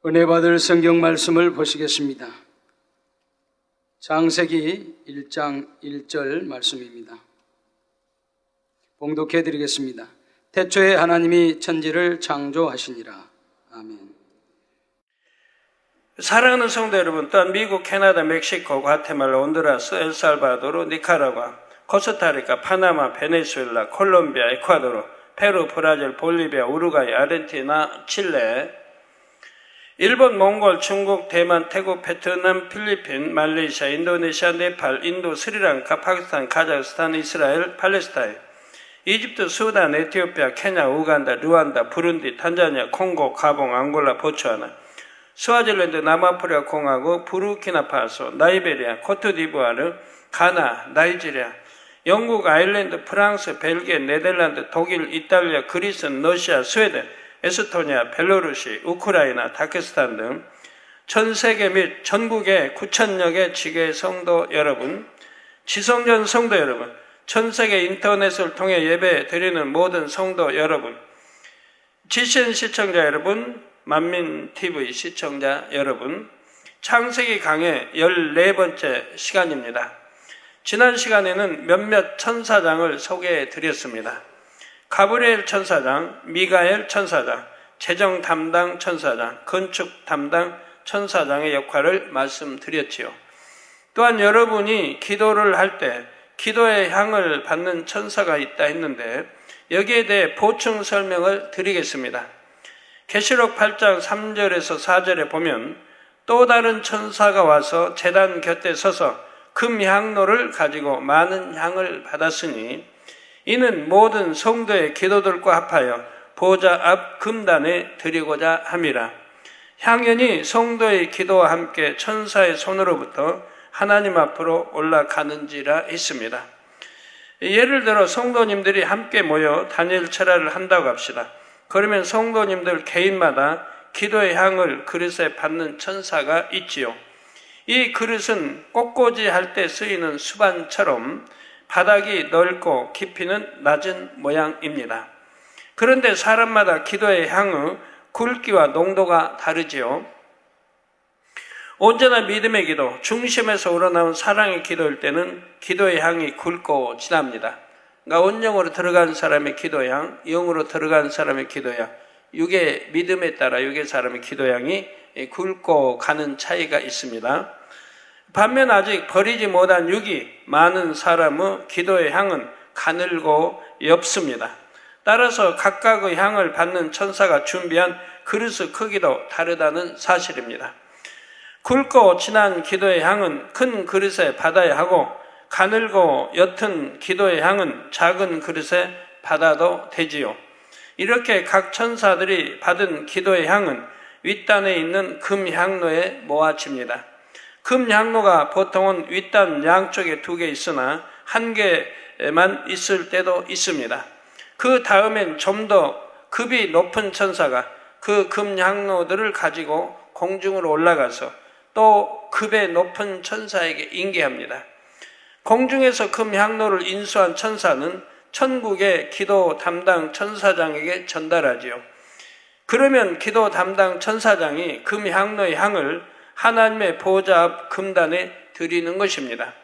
은혜 받을 성경 말씀을 보시겠습니다. 창세기 1장 1절 말씀입니다. 봉독해 드리겠습니다. 태초에 하나님이 천지를 창조하시니라. 아멘. 사랑하는 성도 여러분, 또한 미국, 캐나다, 멕시코, 과테말라, 온두라스, 엘살바도르, 니카라과, 코스타리카, 파나마, 베네수엘라, 콜롬비아, 에콰도르, 페루, 브라질, 볼리비아, 우루과이, 아르헨티나, 칠레, 일본, 몽골, 중국, 대만, 태국, 베트남, 필리핀, 말레이시아, 인도네시아, 네팔, 인도, 스리랑카, 파키스탄, 카자흐스탄, 이스라엘, 팔레스타인, 이집트, 수단, 에티오피아, 케냐, 우간다, 루안다, 부룬디, 탄자니아, 콩고, 가봉, 앙골라, 보츠와나, 스와질랜드, 남아프리카 공화국, 부르키나파소, 나이베리아, 코트디부아르, 가나, 나이지리아, 영국, 아일랜드, 프랑스, 벨기에, 네덜란드, 독일, 이탈리아, 그리스, 러시아, 스웨덴, 에스토니아, 벨로루시, 우크라이나, 다케스탄 등 전 세계 및 전국의 9,000여 개 지교의 성도 여러분, 지성전 성도 여러분, 전 세계 인터넷을 통해 예배 드리는 모든 성도 여러분, GCN 시청자 여러분, 만민TV 시청자 여러분, 창세기 강의 14번째 시간입니다. 지난 시간에는 몇몇 천사장을 소개해 드렸습니다. 가브리엘 천사장, 미가엘 천사장, 재정 담당 천사장, 건축 담당 천사장의 역할을 말씀드렸지요. 또한 여러분이 기도를 할 때 기도의 향을 받는 천사가 있다 했는데 여기에 대해 보충 설명을 드리겠습니다. 계시록 8장 3절에서 4절에 보면 또 다른 천사가 와서 제단 곁에 서서 금향로를 가지고 많은 향을 받았으니 이는 모든 성도의 기도들과 합하여 보좌 앞 금단에 드리고자 함이라. 향연이 성도의 기도와 함께 천사의 손으로부터 하나님 앞으로 올라가는지라 했습니다. 예를 들어 성도님들이 함께 모여 다니엘 철야를 한다고 합시다. 그러면 성도님들 개인마다 기도의 향을 그릇에 받는 천사가 있지요. 이 그릇은 꽃꽂이 할 때 쓰이는 수반처럼 바닥이 넓고 깊이는 낮은 모양입니다. 그런데 사람마다 기도의 향의 굵기와 농도가 다르지요. 온전한 믿음의 기도, 중심에서 우러나온 사랑의 기도일 때는 기도의 향이 굵고 진합니다. 그러니까 온영으로 들어간 사람의 기도향, 영으로 들어간 사람의 기도향, 육의 믿음에 따라 육의 사람의 기도향이 굵고 가는 차이가 있습니다. 반면 아직 버리지 못한 육이 많은 사람의 기도의 향은 가늘고 옅습니다. 따라서 각각의 향을 받는 천사가 준비한 그릇의 크기도 다르다는 사실입니다. 굵고 진한 기도의 향은 큰 그릇에 받아야 하고 가늘고 옅은 기도의 향은 작은 그릇에 받아도 되지요. 이렇게 각 천사들이 받은 기도의 향은 윗단에 있는 금향로에 모아집니다. 금향로가 보통은 윗단 양쪽에 2개 있으나 1개만 있을 때도 있습니다. 그 다음엔 좀 더 급이 높은 천사가 그 금향로들을 가지고 공중으로 올라가서 또 급의 높은 천사에게 인계합니다. 공중에서 금향로를 인수한 천사는 천국의 기도 담당 천사장에게 전달하지요. 그러면 기도 담당 천사장이 금향로의 향을 하나님의 보좌 앞 금단에 드리는 것입니다.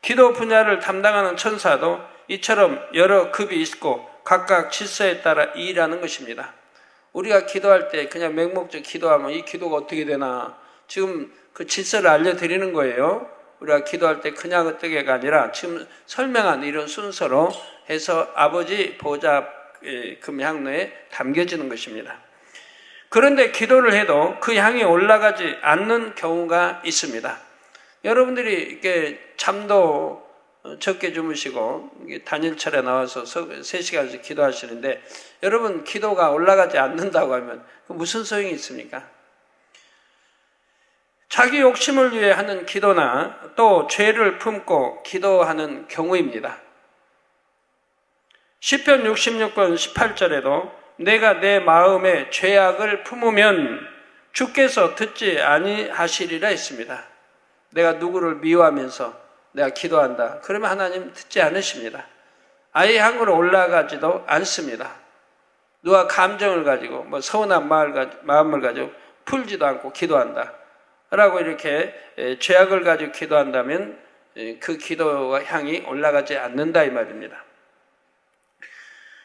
기도 분야를 담당하는 천사도 이처럼 여러 급이 있고 각각 질서에 따라 일하는 것입니다. 우리가 기도할 때 그냥 맹목적 기도하면 이 기도가 어떻게 되나 지금 그 질서를 알려드리는 거예요. 우리가 기도할 때 그냥 어떻게가 아니라 지금 설명한 이런 순서로 해서 아버지 보좌 앞 금향로에 담겨지는 것입니다. 그런데 기도를 해도 그 향이 올라가지 않는 경우가 있습니다. 여러분들이 이렇게 잠도 적게 주무시고 다니엘 철에 나와서 3시간씩 기도하시는데 여러분 기도가 올라가지 않는다고 하면 무슨 소용이 있습니까? 자기 욕심을 위해 하는 기도나 또 죄를 품고 기도하는 경우입니다. 시편 66편 18절에도 내가 내 마음에 죄악을 품으면 주께서 듣지 아니하시리라 했습니다. 내가 누구를 미워하면서 내가 기도한다. 그러면 하나님 듣지 않으십니다. 아예 향으로 올라가지도 않습니다. 누가 감정을 가지고 서운한 마음을 가지고 풀지도 않고 기도한다 라고 이렇게 죄악을 가지고 기도한다면 그 기도와 향이 올라가지 않는다 이 말입니다.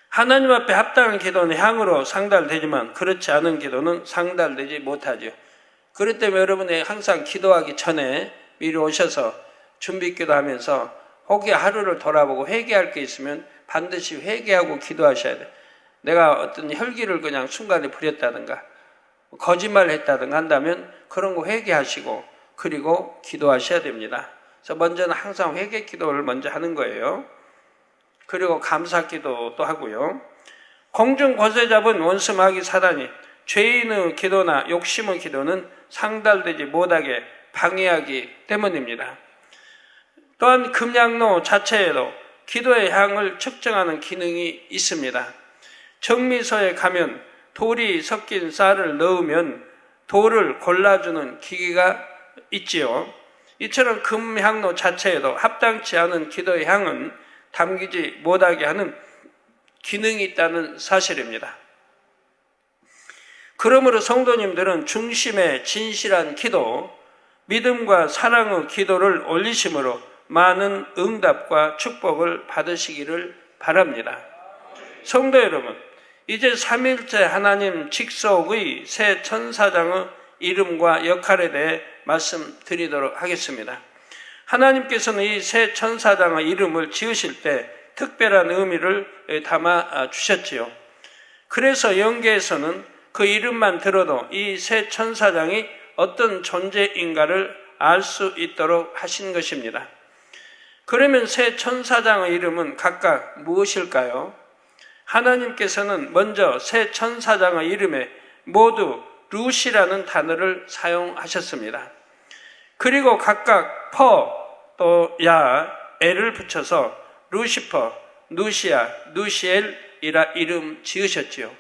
하나님 앞에 합당한 기도는 향으로 상달되지만 그렇지 않은 기도는 상달되지 못하죠. 그렇기 때문에 여러분이 항상 기도하기 전에 미리 오셔서 준비 기도하면서 혹시 하루를 돌아보고 회개할 게 있으면 반드시 회개하고 기도하셔야 돼요. 내가 어떤 혈기를 그냥 순간에 부렸다든가 거짓말을 했다든가 한다면 그런 거 회개하시고 그리고 기도하셔야 됩니다. 그래서 먼저는 항상 회개 기도를 먼저 하는 거예요. 그리고 감사 기도도 하고요. 공중 권세 잡은 원수 마귀 사단이 죄인의 기도나 욕심의 기도는 상달되지 못하게 방해하기 때문입니다. 또한 금양로 자체에도 기도의 향을 측정하는 기능이 있습니다. 정미소에 가면 돌이 섞인 쌀을 넣으면 돌을 골라주는 기계가 있지요. 이처럼 금향로 자체에도 합당치 않은 기도의 향은 담기지 못하게 하는 기능이 있다는 사실입니다. 그러므로 성도님들은 중심의 진실한 기도, 믿음과 사랑의 기도를 올리심으로 많은 응답과 축복을 받으시기를 바랍니다. 성도 여러분, 이제 삼일째 하나님 직속의 새 천사장의 이름과 역할에 대해 말씀드리도록 하겠습니다. 하나님께서는 이 새 천사장의 이름을 지으실 때 특별한 의미를 담아 주셨지요. 그래서 영계에서는 그 이름만 들어도 이 새 천사장이 어떤 존재인가를 알 수 있도록 하신 것입니다. 그러면 새 천사장의 이름은 각각 무엇일까요? 하나님께서는 먼저 새 천사장의 이름에 모두 루시라는 단어를 사용하셨습니다. 그리고 각각 또 야, 엘을 붙여서 루시퍼, 누시아, 누시엘이라 이름 지으셨지요.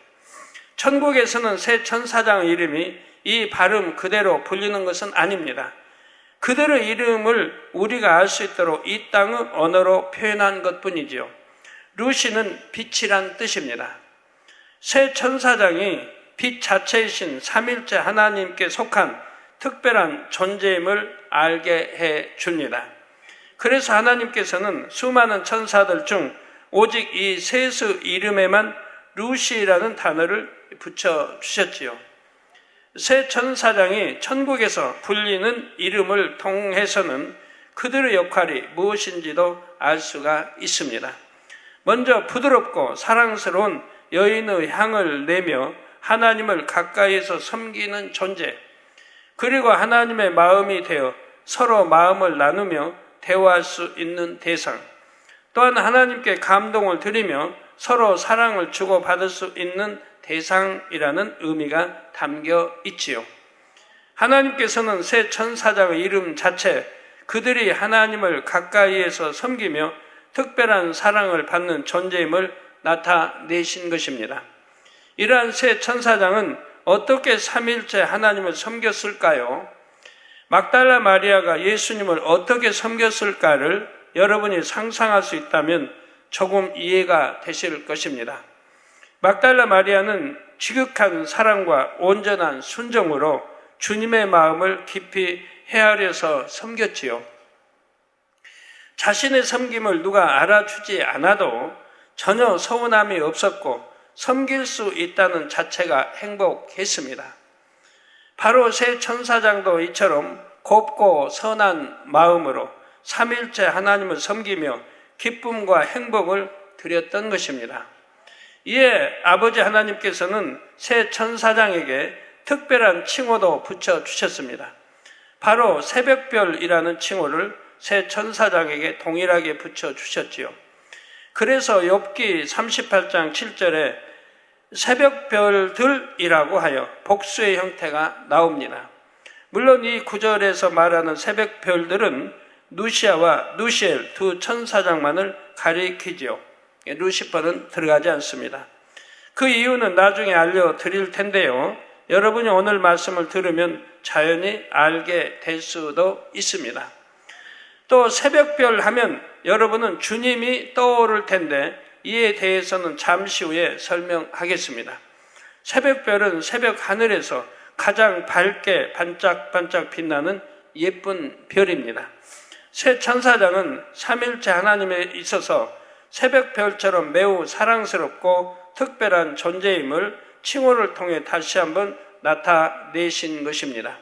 천국에서는 새 천사장의 이름이 이 발음 그대로 불리는 것은 아닙니다. 그대로 이름을 우리가 알 수 있도록 이 땅의 언어로 표현한 것뿐이지요. 루시는 빛이란 뜻입니다. 새 천사장이 빛 자체이신 삼일째 하나님께 속한 특별한 존재임을 알게 해 줍니다. 그래서 하나님께서는 수많은 천사들 중 오직 이 셋의 이름에만 루시라는 단어를 붙여주셨지요. 새 천사장이 천국에서 불리는 이름을 통해서는 그들의 역할이 무엇인지도 알 수가 있습니다. 먼저 부드럽고 사랑스러운 여인의 향을 내며 하나님을 가까이에서 섬기는 존재, 그리고 하나님의 마음이 되어 서로 마음을 나누며 대화할 수 있는 대상, 또한 하나님께 감동을 드리며 서로 사랑을 주고받을 수 있는 대상이라는 의미가 담겨 있지요. 하나님께서는 새 천사장의 이름 자체, 그들이 하나님을 가까이에서 섬기며 특별한 사랑을 받는 존재임을 나타내신 것입니다. 이러한 새 천사장은 어떻게 삼일째 하나님을 섬겼을까요? 막달라 마리아가 예수님을 어떻게 섬겼을까를 여러분이 상상할 수 있다면 조금 이해가 되실 것입니다. 막달라 마리아는 지극한 사랑과 온전한 순종으로 주님의 마음을 깊이 헤아려서 섬겼지요. 자신의 섬김을 누가 알아주지 않아도 전혀 서운함이 없었고 섬길 수 있다는 자체가 행복했습니다. 바로 새 천사장도 이처럼 곱고 선한 마음으로 삼일째 하나님을 섬기며 기쁨과 행복을 드렸던 것입니다. 이에 아버지 하나님께서는 새 천사장에게 특별한 칭호도 붙여주셨습니다. 바로 새벽별이라는 칭호를 새 천사장에게 동일하게 붙여주셨지요. 그래서 욥기 38장 7절에 새벽별들이라고 하여 복수의 형태가 나옵니다. 물론 이 구절에서 말하는 새벽별들은 누시아와 누시엘 두 천사장만을 가리키지요. 루시퍼는 들어가지 않습니다. 그 이유는 나중에 알려드릴 텐데요. 여러분이 오늘 말씀을 들으면 자연히 알게 될 수도 있습니다. 또 새벽별 하면 여러분은 주님이 떠오를 텐데 이에 대해서는 잠시 후에 설명하겠습니다. 새벽별은 새벽 하늘에서 가장 밝게 반짝반짝 빛나는 예쁜 별입니다. 새 천사장은 삼일째 하나님에 있어서 새벽별처럼 매우 사랑스럽고 특별한 존재임을 칭호를 통해 다시 한번 나타내신 것입니다.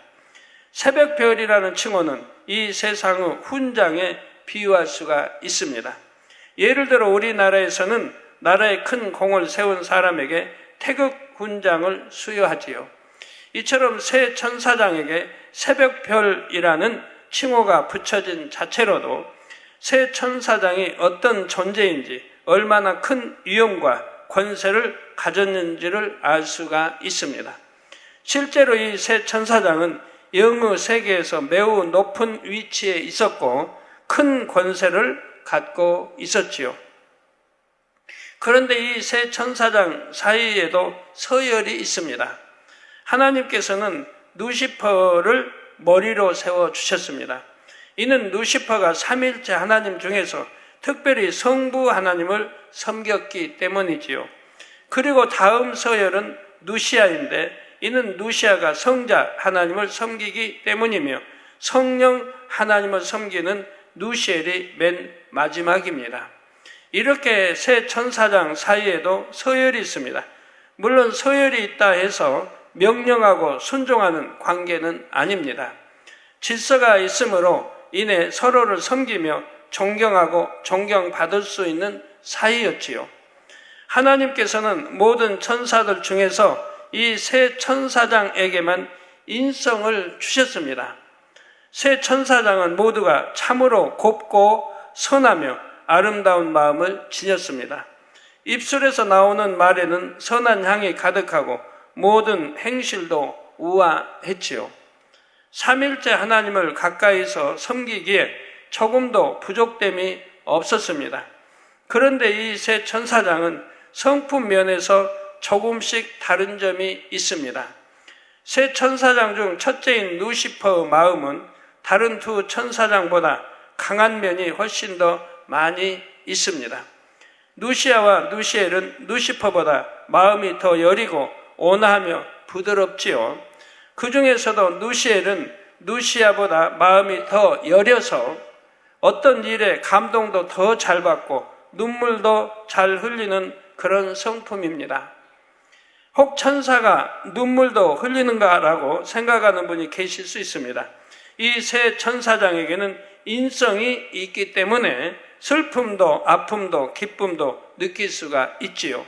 새벽별이라는 칭호는 이 세상의 훈장에 비유할 수가 있습니다. 예를 들어 우리나라에서는 나라에 큰 공을 세운 사람에게 태극 훈장을 수여하지요. 이처럼 새 천사장에게 새벽별이라는 칭호가 붙여진 자체로도 새 천사장이 어떤 존재인지, 얼마나 큰 위엄과 권세를 가졌는지를 알 수가 있습니다. 실제로 이 새 천사장은 영의 세계에서 매우 높은 위치에 있었고 큰 권세를 갖고 있었지요. 그런데 이 새 천사장 사이에도 서열이 있습니다. 하나님께서는 루시퍼를 머리로 세워주셨습니다. 이는 루시퍼가 삼일째 하나님 중에서 특별히 성부 하나님을 섬겼기 때문이지요. 그리고 다음 서열은 누시아인데 이는 누시아가 성자 하나님을 섬기기 때문이며 성령 하나님을 섬기는 누시엘이 맨 마지막입니다. 이렇게 새 천사장 사이에도 서열이 있습니다. 물론 서열이 있다 해서 명령하고 순종하는 관계는 아닙니다. 질서가 있으므로 인해 서로를 섬기며 존경하고 존경받을 수 있는 사이였지요. 하나님께서는 모든 천사들 중에서 이 새 천사장에게만 인성을 주셨습니다. 새 천사장은 모두가 참으로 곱고 선하며 아름다운 마음을 지녔습니다. 입술에서 나오는 말에는 선한 향이 가득하고 모든 행실도 우아했지요. 삼일째 하나님을 가까이서 섬기기에 조금도 부족됨이 없었습니다. 그런데 이 새 천사장은 성품 면에서 조금씩 다른 점이 있습니다. 새 천사장 중 첫째인 루시퍼의 마음은 다른 두 천사장보다 강한 면이 훨씬 더 많이 있습니다. 누시아와 누시엘은 루시퍼보다 마음이 더 여리고 온화하며 부드럽지요. 그 중에서도 누시엘은 누시아보다 마음이 더 여려서 어떤 일에 감동도 더 잘 받고 눈물도 잘 흘리는 그런 성품입니다. 혹 천사가 눈물도 흘리는가라고 생각하는 분이 계실 수 있습니다. 이 새 천사장에게는 인성이 있기 때문에 슬픔도 아픔도 기쁨도 느낄 수가 있지요.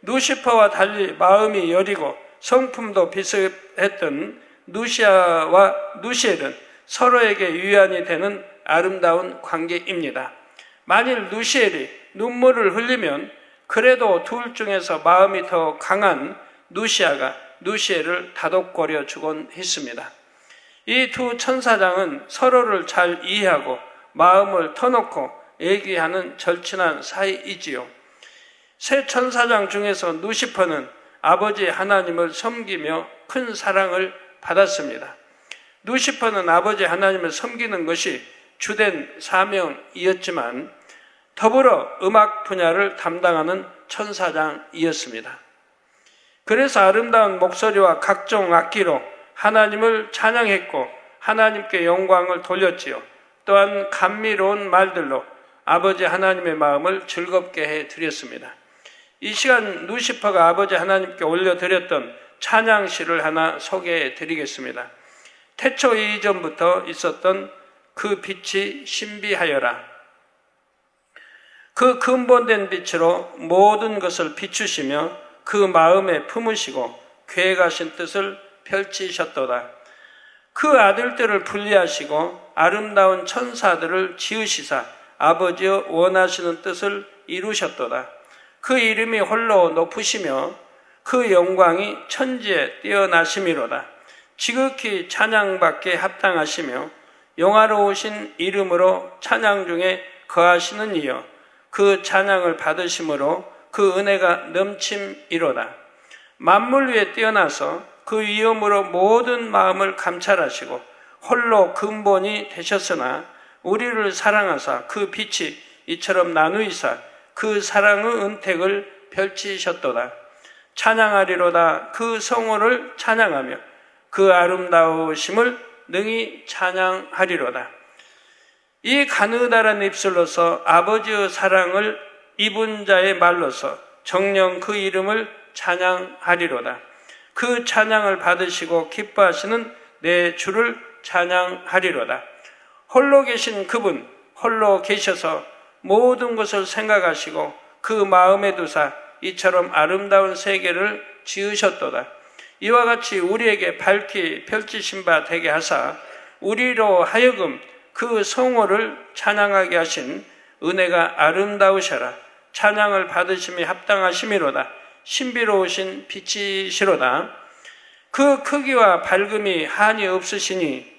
루시퍼와 달리 마음이 여리고 성품도 비슷했던 누시아와 누시엘은 서로에게 유안이 되는 아름다운 관계입니다. 만일 누시엘이 눈물을 흘리면 그래도 둘 중에서 마음이 더 강한 누시아가 누시엘을 다독거려 주곤 했습니다. 이 두 천사장은 서로를 잘 이해하고 마음을 터놓고 얘기하는 절친한 사이이지요. 새 천사장 중에서 누시퍼는 아버지 하나님을 섬기며 큰 사랑을 받았습니다. 누시퍼는 아버지 하나님을 섬기는 것이 주된 사명이었지만 더불어 음악 분야를 담당하는 천사장이었습니다. 그래서 아름다운 목소리와 각종 악기로 하나님을 찬양했고 하나님께 영광을 돌렸지요. 또한 감미로운 말들로 아버지 하나님의 마음을 즐겁게 해드렸습니다. 이 시간 루시퍼가 아버지 하나님께 올려드렸던 찬양시를 하나 소개해드리겠습니다. 태초 이전부터 있었던 그 빛이 신비하여라. 그 근본된 빛으로 모든 것을 비추시며 그 마음에 품으시고 계획하신 뜻을 펼치셨도다. 그 아들들을 분리하시고 아름다운 천사들을 지으시사 아버지의 원하시는 뜻을 이루셨도다. 그 이름이 홀로 높으시며 그 영광이 천지에 뛰어나심이로다. 지극히 찬양받게 합당하시며 영화로우신 이름으로 찬양 중에 거하시는 이여 그 찬양을 받으심으로 그 은혜가 넘침이로다. 만물 위에 뛰어나서 그 위엄으로 모든 마음을 감찰하시고 홀로 근본이 되셨으나 우리를 사랑하사 그 빛이 이처럼 나누이사 그 사랑의 은택을 펼치셨도다. 찬양하리로다. 그 성호를 찬양하며 그 아름다우심을 능히 찬양하리로다. 이 가느다란 입술로서 아버지의 사랑을 입은 자의 말로서 정녕 그 이름을 찬양하리로다. 그 찬양을 받으시고 기뻐하시는 내 주를 찬양하리로다. 홀로 계신 그분, 홀로 계셔서 모든 것을 생각하시고 그 마음에 두사 이처럼 아름다운 세계를 지으셨도다. 이와 같이 우리에게 밝히 펼치신 바 되게 하사 우리로 하여금 그 성호를 찬양하게 하신 은혜가 아름다우셔라. 찬양을 받으심이 합당하심이로다. 신비로우신 빛이시로다. 그 크기와 밝음이 한이 없으시니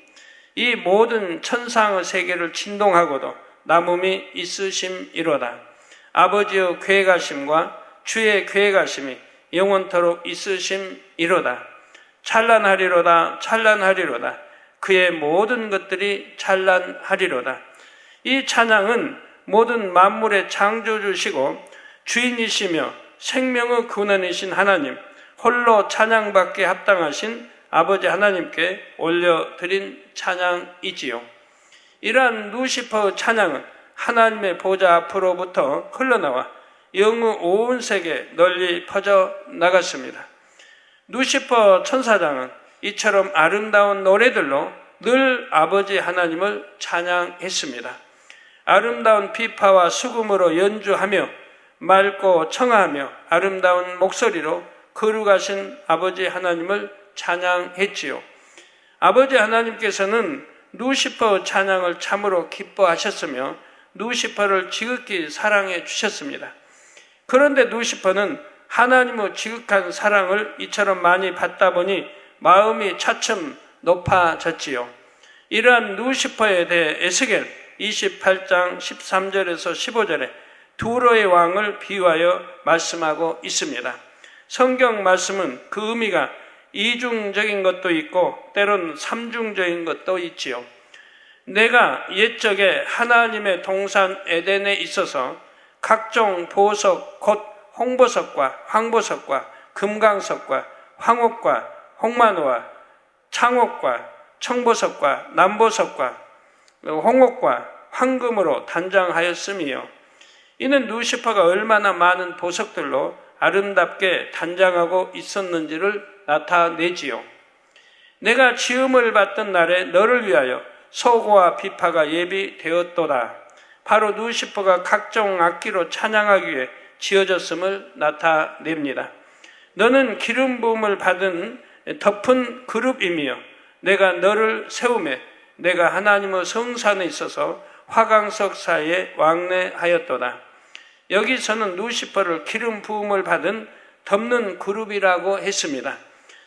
이 모든 천상의 세계를 진동하고도 남음이 있으심이로다. 아버지의 계획하심과 주의 계획하심이 영원토록 있으심이로다. 찬란하리로다. 찬란하리로다. 그의 모든 것들이 찬란하리로다. 이 찬양은 모든 만물의 창조주시고 주인이시며 생명의 근원이신 하나님, 홀로 찬양받기에 합당하신 아버지 하나님께 올려드린 찬양이지요. 이러한 루시퍼의 찬양은 하나님의 보좌 앞으로부터 흘러나와 영의 온 세계에 널리 퍼져 나갔습니다. 루시퍼 천사장은 이처럼 아름다운 노래들로 늘 아버지 하나님을 찬양했습니다. 아름다운 비파와 수금으로 연주하며 맑고 청아하며 아름다운 목소리로 거룩하신 아버지 하나님을 찬양했지요. 아버지 하나님께서는 루시퍼 찬양을 참으로 기뻐하셨으며 루시퍼를 지극히 사랑해 주셨습니다. 그런데 루시퍼는 하나님의 지극한 사랑을 이처럼 많이 받다 보니 마음이 차츰 높아졌지요. 이러한 루시퍼에 대해 에스겔 28장 13절에서 15절에 두로의 왕을 비유하여 말씀하고 있습니다. 성경 말씀은 그 의미가 이중적인 것도 있고 때론 삼중적인 것도 있지요. 내가 옛적에 하나님의 동산 에덴에 있어서 각종 보석 곧 홍보석과 황보석과 금강석과 황옥과 홍만호와 창옥과 청보석과 남보석과 홍옥과 황금으로 단장하였음이요. 이는 루시퍼가 얼마나 많은 보석들로 아름답게 단장하고 있었는지를 나타내지요. 내가 지음을 받던 날에 너를 위하여 소고와 비파가 예비되었도다. 바로 루시퍼가 각종 악기로 찬양하기 위해 지어졌음을 나타냅니다. 너는 기름 부음을 받은 덮은 그룹이며 내가 너를 세우매 내가 하나님의 성산에 있어서 화강석 사이에 왕래하였도다. 여기서는 루시퍼를 기름 부음을 받은 덮는 그룹이라고 했습니다.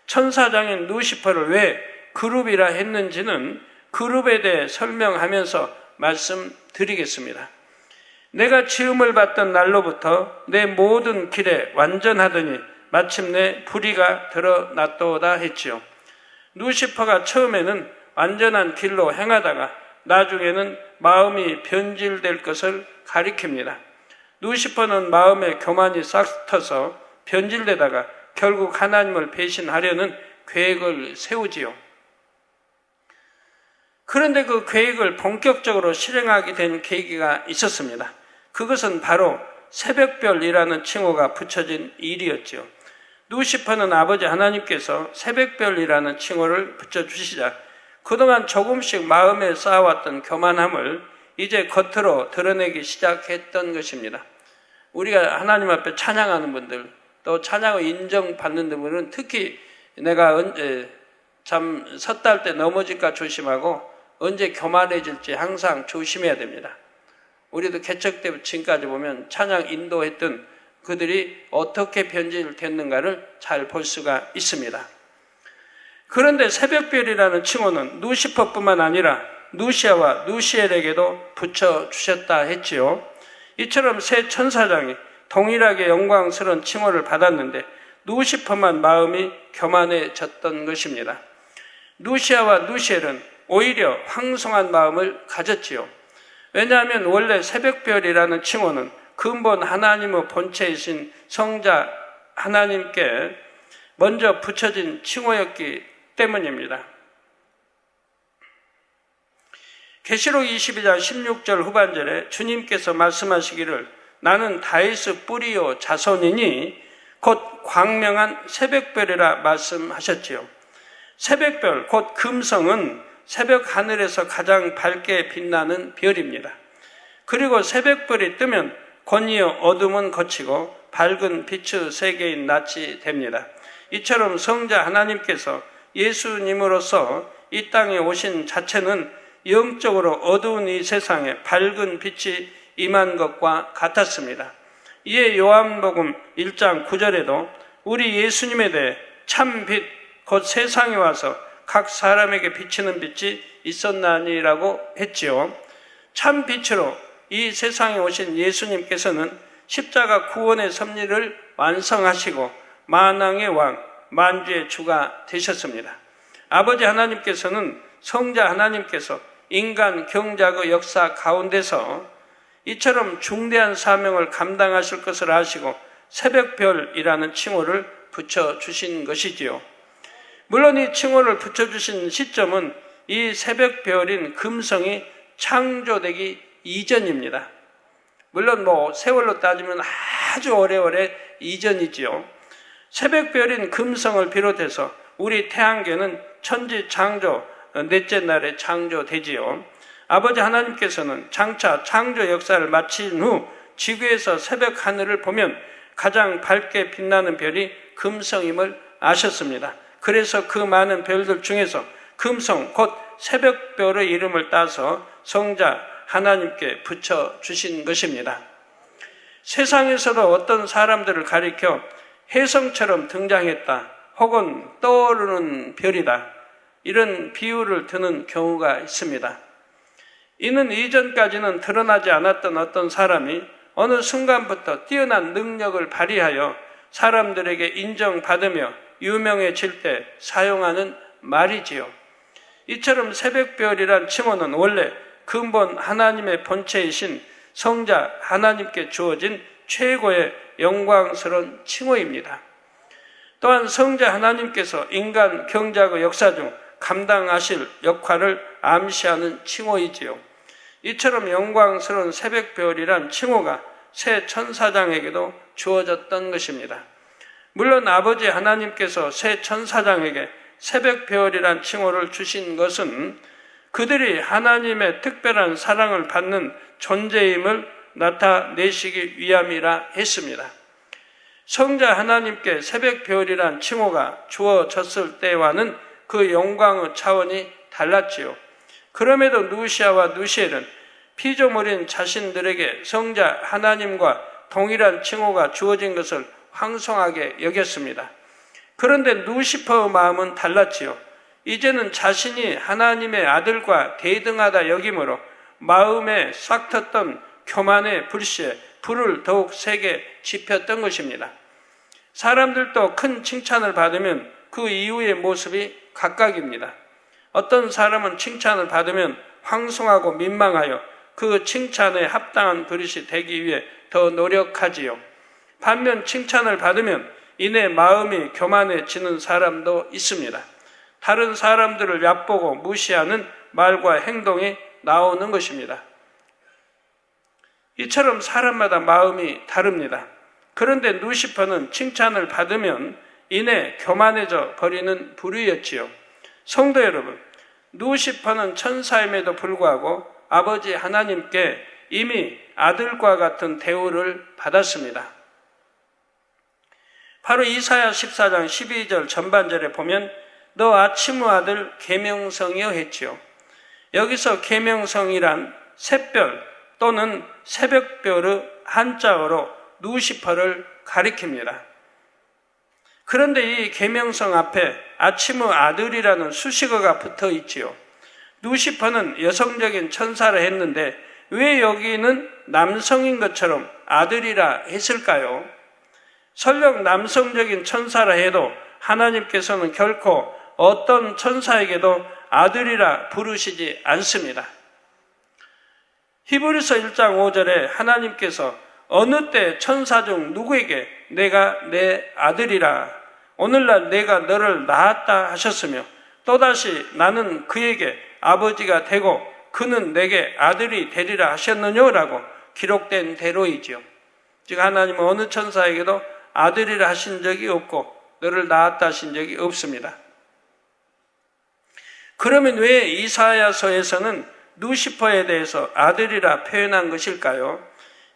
천사장인 루시퍼를 왜 그룹이라 했는지는 그룹에 대해 설명하면서 말씀드리겠습니다. 내가 지음을 받던 날로부터 내 모든 길에 완전하더니 마침내 불의가 드러났도다 했지요. 루시퍼가 처음에는 완전한 길로 행하다가 나중에는 마음이 변질될 것을 가리킵니다. 루시퍼는 마음에 교만이 싹 터서 변질되다가 결국 하나님을 배신하려는 계획을 세우지요. 그런데 그 계획을 본격적으로 실행하게 된 계기가 있었습니다. 그것은 바로 새벽별이라는 칭호가 붙여진 일이었지요. 루시퍼는 아버지 하나님께서 새벽별이라는 칭호를 붙여주시자 그동안 조금씩 마음에 쌓아왔던 교만함을 이제 겉으로 드러내기 시작했던 것입니다. 우리가 하나님 앞에 찬양하는 분들, 또 찬양을 인정받는 분들은 특히 내가 참 섰다 할 때 넘어질까 조심하고 언제 교만해질지 항상 조심해야 됩니다. 우리도 개척 때부터 지금까지 보면 찬양 인도했던 그들이 어떻게 변질됐는가를 잘 볼 수가 있습니다. 그런데 새벽별이라는 칭호는 루시퍼뿐만 아니라 누시아와 누시엘에게도 붙여주셨다 했지요. 이처럼 세 천사장이 동일하게 영광스러운 칭호를 받았는데 루시퍼만 마음이 교만해졌던 것입니다. 누시아와 누시엘은 오히려 황송한 마음을 가졌지요. 왜냐하면 원래 새벽별이라는 칭호는 근본 하나님의 본체이신 성자 하나님께 먼저 붙여진 칭호였기 때문입니다. 계시록 22장 16절 후반절에 주님께서 말씀하시기를 나는 다윗의 뿌리요 자손이니 곧 광명한 새벽별이라 말씀하셨지요. 새벽별 곧 금성은 새벽 하늘에서 가장 밝게 빛나는 별입니다. 그리고 새벽별이 뜨면 권이여 어둠은 거치고 밝은 빛의 세계인 낮이 됩니다. 이처럼 성자 하나님께서 예수님으로서 이 땅에 오신 자체는 영적으로 어두운 이 세상에 밝은 빛이 임한 것과 같았습니다. 이에 요한복음 1장 9절에도 우리 예수님에 대해 참 빛, 곧 세상에 와서 각 사람에게 비치는 빛이 있었나니라고 했지요. 참 빛으로 이 세상에 오신 예수님께서는 십자가 구원의 섭리를 완성하시고 만왕의 왕, 만주의 주가 되셨습니다. 아버지 하나님께서는 성자 하나님께서 인간 경작의 역사 가운데서 이처럼 중대한 사명을 감당하실 것을 아시고 새벽별이라는 칭호를 붙여주신 것이지요. 물론 이 칭호를 붙여주신 시점은 이 새벽별인 금성이 창조되기 이전입니다. 물론 세월로 따지면 아주 오래오래 이전이지요. 새벽별인 금성을 비롯해서 우리 태양계는 천지 창조 넷째 날에 창조되지요. 아버지 하나님께서는 장차 창조 역사를 마친 후 지구에서 새벽 하늘을 보면 가장 밝게 빛나는 별이 금성임을 아셨습니다. 그래서 그 많은 별들 중에서 금성 곧 새벽별의 이름을 따서 성자 하나님께 붙여주신 것입니다. 세상에서도 어떤 사람들을 가리켜 혜성처럼 등장했다 혹은 떠오르는 별이다 이런 비유를 드는 경우가 있습니다. 이는 이전까지는 드러나지 않았던 어떤 사람이 어느 순간부터 뛰어난 능력을 발휘하여 사람들에게 인정받으며 유명해질 때 사용하는 말이지요. 이처럼 새벽별이란 칭호는 원래 근본 하나님의 본체이신 성자 하나님께 주어진 최고의 영광스러운 칭호입니다. 또한 성자 하나님께서 인간 경작의 역사 중 감당하실 역할을 암시하는 칭호이지요. 이처럼 영광스러운 새벽별이란 칭호가 새 천사장에게도 주어졌던 것입니다. 물론 아버지 하나님께서 새 천사장에게 새벽별이란 칭호를 주신 것은 그들이 하나님의 특별한 사랑을 받는 존재임을 나타내시기 위함이라 했습니다. 성자 하나님께 새벽별이란 칭호가 주어졌을 때와는 그 영광의 차원이 달랐지요. 그럼에도 누시아와 누시엘은 피조물인 자신들에게 성자 하나님과 동일한 칭호가 주어진 것을 황송하게 여겼습니다. 그런데 누시퍼의 마음은 달랐지요. 이제는 자신이 하나님의 아들과 대등하다 여김으로 마음에 싹텄던 교만의 불씨에 불을 더욱 세게 지폈던 것입니다. 사람들도 큰 칭찬을 받으면 그 이후의 모습이 각각입니다. 어떤 사람은 칭찬을 받으면 황송하고 민망하여 그 칭찬에 합당한 그릇이 되기 위해 더 노력하지요. 반면 칭찬을 받으면 이내 마음이 교만해지는 사람도 있습니다. 다른 사람들을 얕보고 무시하는 말과 행동이 나오는 것입니다. 이처럼 사람마다 마음이 다릅니다. 그런데 누시퍼는 칭찬을 받으면 이내 교만해져 버리는 부류였지요. 성도 여러분, 누시퍼는 천사임에도 불구하고 아버지 하나님께 이미 아들과 같은 대우를 받았습니다. 바로 이사야 14장 12절 전반절에 보면 너 아침의 아들 계명성이여 했지요. 여기서 계명성이란 샛별 또는 새벽별의 한자어로 누시퍼를 가리킵니다. 그런데 이 계명성 앞에 아침의 아들이라는 수식어가 붙어 있지요. 누시퍼는 여성적인 천사를 했는데 왜 여기는 남성인 것처럼 아들이라 했을까요? 설령 남성적인 천사라 해도 하나님께서는 결코 어떤 천사에게도 아들이라 부르시지 않습니다. 히브리서 1장 5절에 하나님께서 어느 때 천사 중 누구에게 내가 내 아들이라 오늘날 내가 너를 낳았다 하셨으며 또다시 나는 그에게 아버지가 되고 그는 내게 아들이 되리라 하셨느냐라고 기록된 대로이지요. 즉 하나님은 어느 천사에게도 아들이라 하신 적이 없고 너를 낳았다 하신 적이 없습니다. 그러면 왜 이사야서에서는 루시퍼에 대해서 아들이라 표현한 것일까요?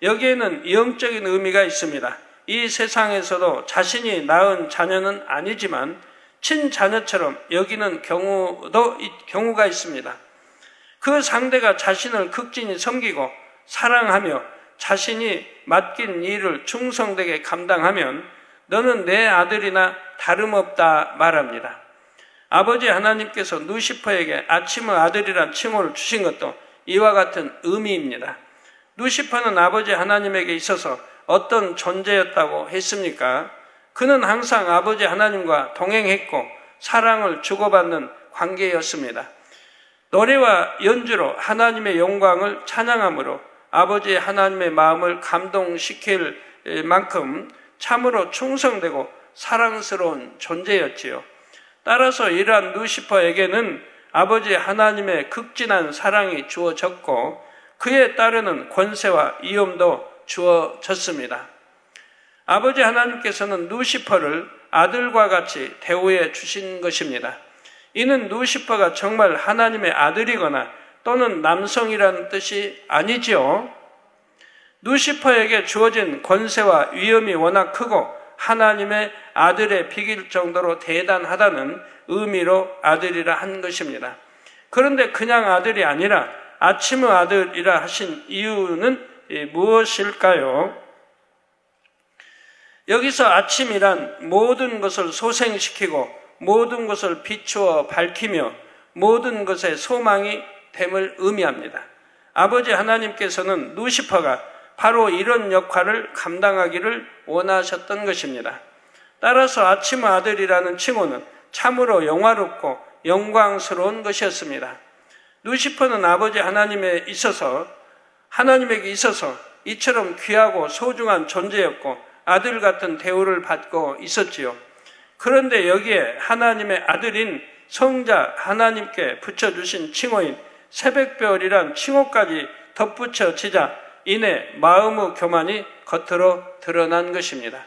여기에는 영적인 의미가 있습니다. 이 세상에서도 자신이 낳은 자녀는 아니지만 친자녀처럼 여기는 경우가 있습니다. 그 상대가 자신을 극진히 섬기고 사랑하며 자신이 맡긴 일을 충성되게 감당하면 너는 내 아들이나 다름없다 말합니다. 아버지 하나님께서 루시퍼에게 아침의 아들이란 칭호를 주신 것도 이와 같은 의미입니다. 루시퍼는 아버지 하나님에게 있어서 어떤 존재였다고 했습니까? 그는 항상 아버지 하나님과 동행했고 사랑을 주고받는 관계였습니다. 노래와 연주로 하나님의 영광을 찬양함으로 아버지 하나님의 마음을 감동시킬 만큼 참으로 충성되고 사랑스러운 존재였지요. 따라서 이러한 루시퍼에게는 아버지 하나님의 극진한 사랑이 주어졌고 그에 따르는 권세와 위엄도 주어졌습니다. 아버지 하나님께서는 루시퍼를 아들과 같이 대우해 주신 것입니다. 이는 루시퍼가 정말 하나님의 아들이거나 또는 남성이라는 뜻이 아니지요. 루시퍼에게 주어진 권세와 위엄이 워낙 크고 하나님의 아들에 비길 정도로 대단하다는 의미로 아들이라 한 것입니다. 그런데 그냥 아들이 아니라 아침의 아들이라 하신 이유는 무엇일까요? 여기서 아침이란 모든 것을 소생시키고 모든 것을 비추어 밝히며 모든 것의 소망이 됨을 의미합니다. 아버지 하나님께서는 루시퍼가 바로 이런 역할을 감당하기를 원하셨던 것입니다. 따라서 아침의 아들이라는 칭호는 참으로 영화롭고 영광스러운 것이었습니다. 루시퍼는 아버지 하나님에게 있어서 이처럼 귀하고 소중한 존재였고 아들 같은 대우를 받고 있었지요. 그런데 여기에 하나님의 아들인 성자 하나님께 붙여주신 칭호인 새벽별이란 칭호까지 덧붙여지자 이내 마음의 교만이 겉으로 드러난 것입니다.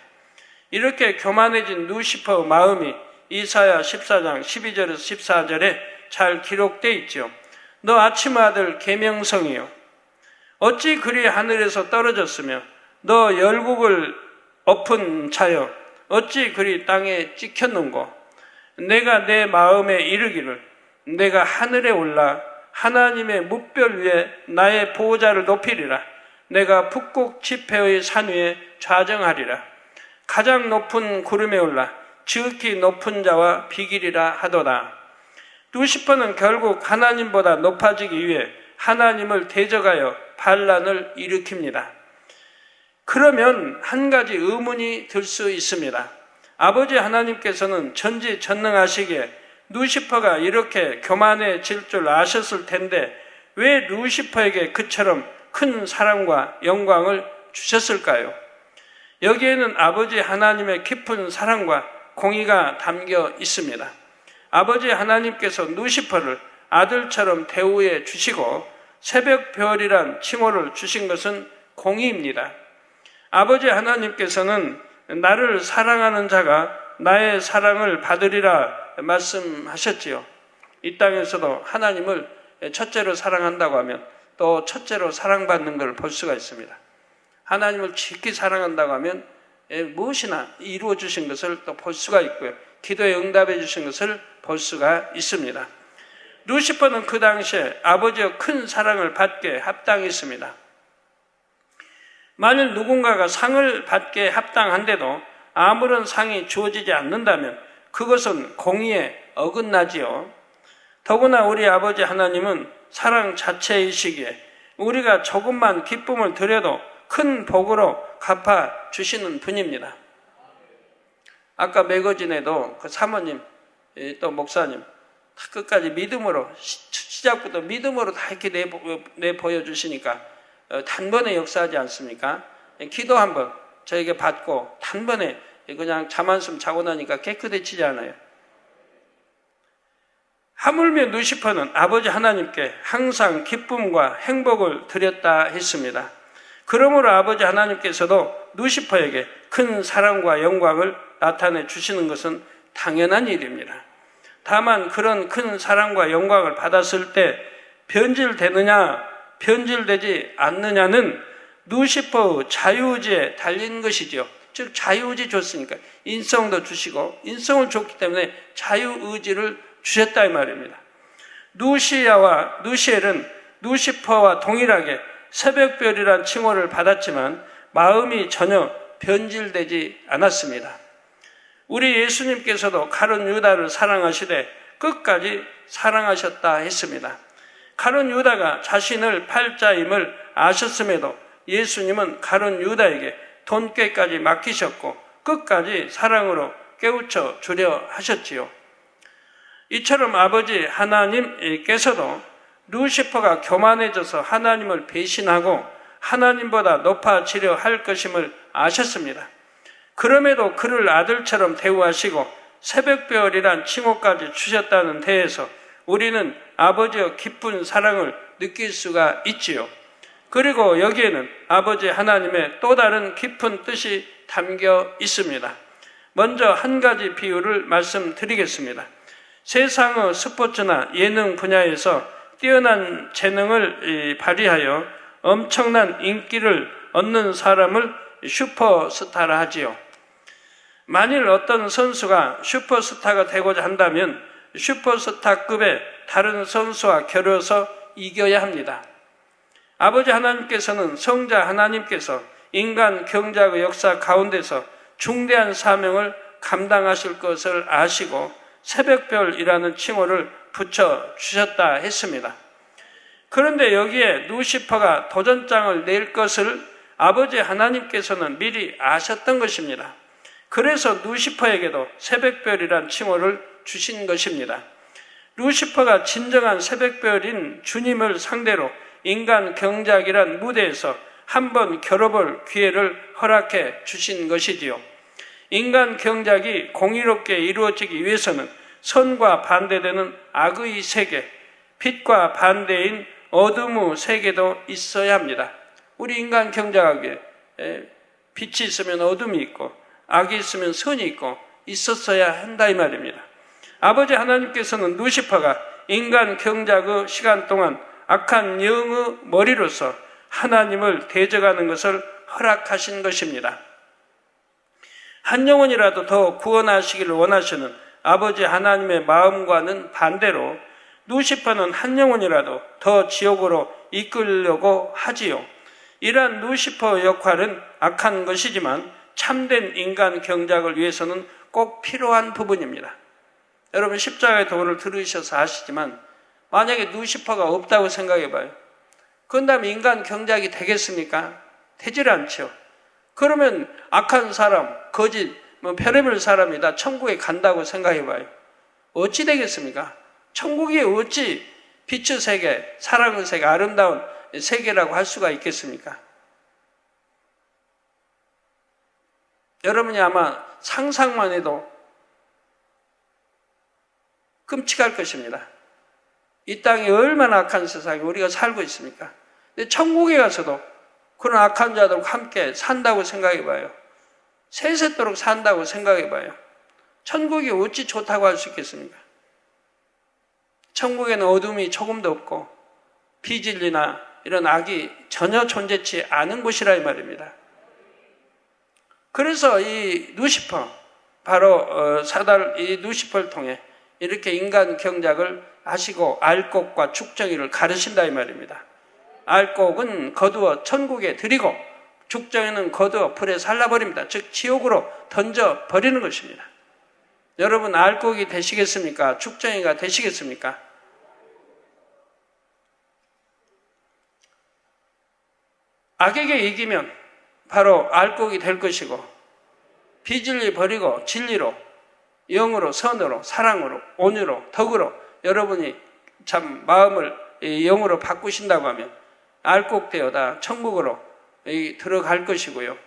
이렇게 교만해진 루시퍼의 마음이 이사야 14장 12절에서 14절에 잘 기록되어 있죠. 너 아침의 아들 계명성이요 어찌 그리 하늘에서 떨어졌으며 너 열국을 엎은 자여 어찌 그리 땅에 찍혔는고 내가 내 마음에 이르기를 내가 하늘에 올라 하나님의 뭇별 위에 나의 보호자를 높이리라 내가 북극 지폐의 산 위에 좌정하리라 가장 높은 구름에 올라 지극히 높은 자와 비기리라 하도다. 루시퍼는 결국 하나님보다 높아지기 위해 하나님을 대적하여 반란을 일으킵니다. 그러면 한 가지 의문이 들 수 있습니다. 아버지 하나님께서는 전지전능하시기에 루시퍼가 이렇게 교만해질 줄 아셨을 텐데 왜 루시퍼에게 그처럼 큰 사랑과 영광을 주셨을까요? 여기에는 아버지 하나님의 깊은 사랑과 공의가 담겨 있습니다. 아버지 하나님께서 루시퍼를 아들처럼 대우해 주시고 새벽별이란 칭호를 주신 것은 공의입니다. 아버지 하나님께서는 나를 사랑하는 자가 나의 사랑을 받으리라 말씀하셨지요. 이 땅에서도 하나님을 첫째로 사랑한다고 하면 또 첫째로 사랑받는 걸 볼 수가 있습니다. 하나님을 깊이 사랑한다고 하면 무엇이나 이루어 주신 것을 또 볼 수가 있고요. 기도에 응답해 주신 것을 볼 수가 있습니다. 루시퍼는 그 당시에 아버지의 큰 사랑을 받게 합당했습니다. 만일 누군가가 상을 받게 합당한데도 아무런 상이 주어지지 않는다면 그것은 공의에 어긋나지요. 더구나 우리 아버지 하나님은 사랑 자체이시기에 우리가 조금만 기쁨을 드려도 큰 복으로 갚아 주시는 분입니다. 아까 매거진에도 그 사모님 또 목사님 다 끝까지 믿음으로 시작부터 믿음으로 다 이렇게 내보여 주시니까 단번에 역사하지 않습니까? 기도 한번 저에게 받고 단번에 그냥 잠 한숨 자고 나니까 깨끗해지지 않아요. 하물며 루시퍼는 아버지 하나님께 항상 기쁨과 행복을 드렸다 했습니다. 그러므로 아버지 하나님께서도 루시퍼에게 큰 사랑과 영광을 나타내 주시는 것은 당연한 일입니다. 다만 그런 큰 사랑과 영광을 받았을 때 변질되느냐 변질되지 않느냐는 루시퍼의 자유의지에 달린 것이죠. 즉 자유의지 줬으니까 인성도 주시고 인성을 줬기 때문에 자유의지를 주셨다 이 말입니다. 루시아와 루시엘은 루시퍼와 동일하게 새벽별이란 칭호를 받았지만 마음이 전혀 변질되지 않았습니다. 우리 예수님께서도 가룟 유다를 사랑하시되 끝까지 사랑하셨다 했습니다. 가룟 유다가 자신을 팔자임을 아셨음에도 예수님은 가룟 유다에게 돈꾀까지 맡기셨고 끝까지 사랑으로 깨우쳐 주려 하셨지요. 이처럼 아버지 하나님께서도 루시퍼가 교만해져서 하나님을 배신하고 하나님보다 높아지려 할 것임을 아셨습니다. 그럼에도 그를 아들처럼 대우하시고 새벽별이란 칭호까지 주셨다는 데에서 우리는 아버지의 깊은 사랑을 느낄 수가 있지요. 그리고 여기에는 아버지 하나님의 또 다른 깊은 뜻이 담겨 있습니다. 먼저 한 가지 비유를 말씀드리겠습니다. 세상의 스포츠나 예능 분야에서 뛰어난 재능을 발휘하여 엄청난 인기를 얻는 사람을 슈퍼스타라 하지요. 만일 어떤 선수가 슈퍼스타가 되고자 한다면 슈퍼스타급의 다른 선수와 겨뤄서 이겨야 합니다. 아버지 하나님께서는 성자 하나님께서 인간 경작의 역사 가운데서 중대한 사명을 감당하실 것을 아시고 새벽별이라는 칭호를 붙여주셨다 했습니다. 그런데 여기에 루시퍼가 도전장을 낼 것을 아버지 하나님께서는 미리 아셨던 것입니다. 그래서 루시퍼에게도 새벽별이란 칭호를 주신 것입니다. 루시퍼가 진정한 새벽별인 주님을 상대로 인간 경작이란 무대에서 한번 겨뤄볼 기회를 허락해 주신 것이지요. 인간 경작이 공의롭게 이루어지기 위해서는 선과 반대되는 악의 세계, 빛과 반대인 어둠의 세계도 있어야 합니다. 우리 인간 경작하기에 빛이 있으면 어둠이 있고 악이 있으면 선이 있고 있었어야 한다 이 말입니다. 아버지 하나님께서는 루시퍼가 인간 경작의 시간 동안 악한 영의 머리로서 하나님을 대적하는 것을 허락하신 것입니다. 한 영혼이라도 더 구원하시기를 원하시는 아버지 하나님의 마음과는 반대로 루시퍼는 한 영혼이라도 더 지옥으로 이끌려고 하지요. 이러한 루시퍼의 역할은 악한 것이지만 참된 인간 경작을 위해서는 꼭 필요한 부분입니다. 여러분 십자가의 도를 들으셔서 아시지만 만약에 루시퍼가 없다고 생각해 봐요. 그런다면 인간 경작이 되겠습니까? 되질 않죠. 그러면 악한 사람, 거짓, 별의별 사람이 다 천국에 간다고 생각해 봐요. 어찌 되겠습니까? 천국이 어찌 빛의 세계, 사랑의 세계, 아름다운 세계라고 할 수가 있겠습니까? 여러분이 아마 상상만 해도 끔찍할 것입니다. 이 땅이 얼마나 악한 세상에 우리가 살고 있습니까? 근데 천국에 가서도 그런 악한 자들과 함께 산다고 생각해 봐요. 세세토록 산다고 생각해 봐요. 천국이 어찌 좋다고 할 수 있겠습니까? 천국에는 어둠이 조금도 없고 비진리나 이런 악이 전혀 존재치 않은 곳이라 이 말입니다. 그래서 이 루시퍼, 바로 사단 이 루시퍼를 통해 이렇게 인간 경작을 하시고 알곡과 죽정이를 가르친다 이 말입니다. 알곡은 거두어 천국에 드리고 죽정이는 거두어 불에 살라버립니다. 즉 지옥으로 던져버리는 것입니다. 여러분 알곡이 되시겠습니까? 죽정이가 되시겠습니까? 악에게 이기면 바로 알곡이 될 것이고 비진리 버리고 진리로 영으로 선으로 사랑으로 온유로 덕으로 여러분이 참 마음을 영으로 바꾸신다고 하면 알곡되어다 천국으로 들어갈 것이고요.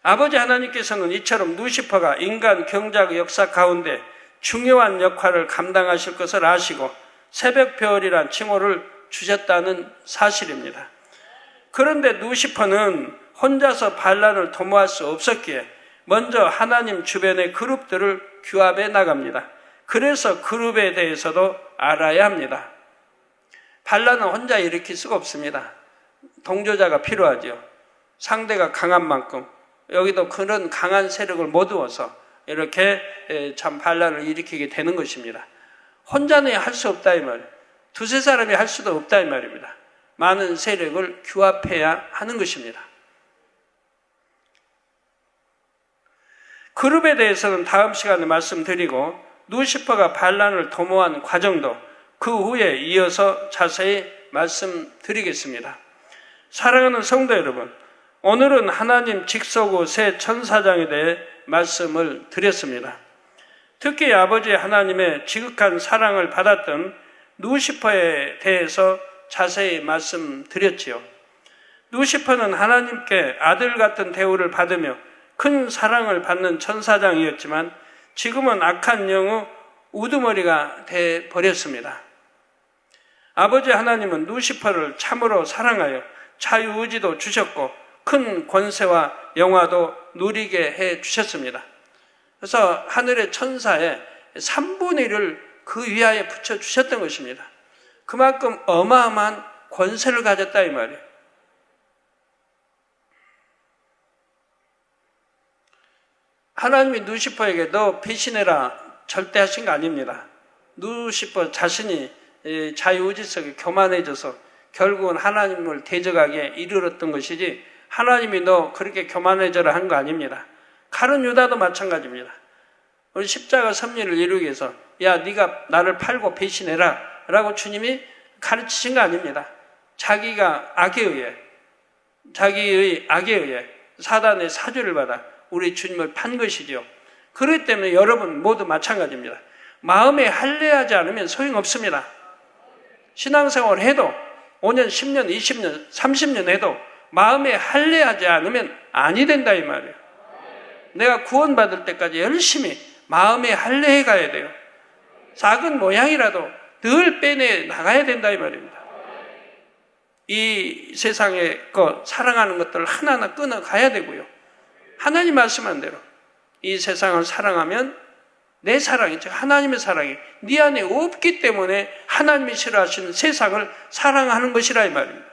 아버지 하나님께서는 이처럼 루시퍼가 인간 경작의 역사 가운데 중요한 역할을 감당하실 것을 아시고 새벽별이란 칭호를 주셨다는 사실입니다. 그런데 루시퍼는 혼자서 반란을 도모할 수 없었기에 먼저 하나님 주변의 그룹들을 규합해 나갑니다. 그래서 그룹에 대해서도 알아야 합니다. 반란은 혼자 일으킬 수가 없습니다. 동조자가 필요하죠. 상대가 강한 만큼 여기도 그런 강한 세력을 모두어서 이렇게 참 반란을 일으키게 되는 것입니다. 혼자는 할 수 없다 이 말이에요. 두세 사람이 할 수도 없다 이 말입니다. 많은 세력을 규합해야 하는 것입니다. 그룹에 대해서는 다음 시간에 말씀드리고 루시퍼가 반란을 도모한 과정도 그 후에 이어서 자세히 말씀드리겠습니다. 사랑하는 성도 여러분, 오늘은 하나님 직속의 새 천사장에 대해 말씀을 드렸습니다. 특히 아버지 하나님의 지극한 사랑을 받았던 루시퍼에 대해서 자세히 말씀드렸지요. 루시퍼는 하나님께 아들 같은 대우를 받으며 큰 사랑을 받는 천사장이었지만 지금은 악한 영의 우두머리가 되어버렸습니다. 아버지 하나님은 루시퍼를 참으로 사랑하여 자유의지도 주셨고 큰 권세와 영화도 누리게 해주셨습니다. 그래서 하늘의 천사의 3분의 1을 그 위하에 붙여주셨던 것입니다. 그만큼 어마어마한 권세를 가졌다 이 말이에요. 하나님이 루시퍼에게 너 배신해라 절대 하신 거 아닙니다. 루시퍼 자신이 자유의지 속에 교만해져서 결국은 하나님을 대적하게 이르렀던 것이지 하나님이 너 그렇게 교만해져라 한 거 아닙니다. 가룟 유다도 마찬가지입니다. 우리 십자가 섭리를 이루기 위해서 야 네가 나를 팔고 배신해라 라고 주님이 가르치신 거 아닙니다. 자기가 자기의 악에 의해 사단의 사주를 받아 우리 주님을 판 것이죠. 그렇기 때문에 여러분 모두 마찬가지입니다. 마음에 할례하지 않으면 소용없습니다. 신앙생활을 해도 5년, 10년, 20년, 30년 해도 마음에 할례하지 않으면 아니 된다 이 말이에요. 내가 구원받을 때까지 열심히 마음에 할례해 가야 돼요. 작은 모양이라도 늘 빼내 나가야 된다 이 말입니다. 이 세상의 사랑하는 것들을 하나하나 끊어 가야 되고요. 하나님 말씀한 대로 이 세상을 사랑하면 내 사랑이, 즉 하나님의 사랑이 네 안에 없기 때문에 하나님이 싫어하시는 세상을 사랑하는 것이라 이 말입니다.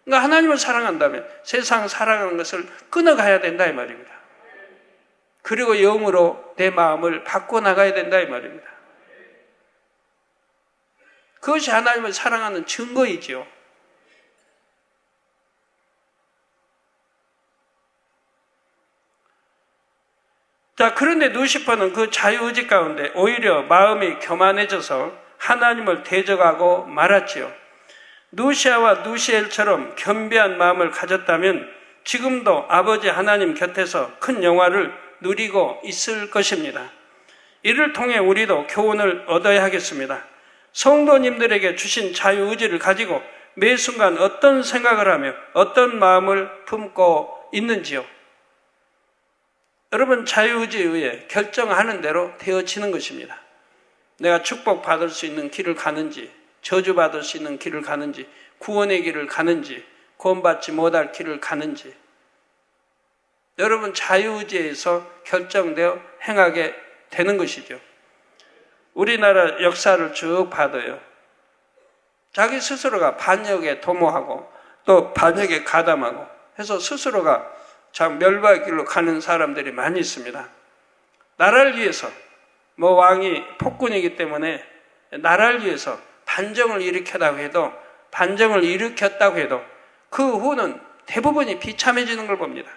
그러니까 하나님을 사랑한다면 세상 사랑하는 것을 끊어가야 된다 이 말입니다. 그리고 영으로 내 마음을 바꿔나가야 된다 이 말입니다. 그것이 하나님을 사랑하는 증거이지요. 자, 그런데 루시퍼는 그 자유의지 가운데 오히려 마음이 교만해져서 하나님을 대적하고 말았지요. 누시아와 누시엘처럼 겸비한 마음을 가졌다면 지금도 아버지 하나님 곁에서 큰 영화를 누리고 있을 것입니다. 이를 통해 우리도 교훈을 얻어야 하겠습니다. 성도님들에게 주신 자유의지를 가지고 매 순간 어떤 생각을 하며 어떤 마음을 품고 있는지요. 여러분 자유의지에 의해 결정하는 대로 되어지는 것입니다. 내가 축복받을 수 있는 길을 가는지 저주받을 수 있는 길을 가는지 구원의 길을 가는지 구원받지 못할 길을 가는지 여러분 자유의지에서 결정되어 행하게 되는 것이죠. 우리나라 역사를 쭉 봐도요. 자기 스스로가 반역에 도모하고 또 반역에 가담하고 해서 스스로가 참 멸망의 길로 가는 사람들이 많이 있습니다. 나라를 위해서 왕이 폭군이기 때문에 나라를 위해서 반정을 일으켰다고 해도 그 후는 대부분이 비참해지는 걸 봅니다.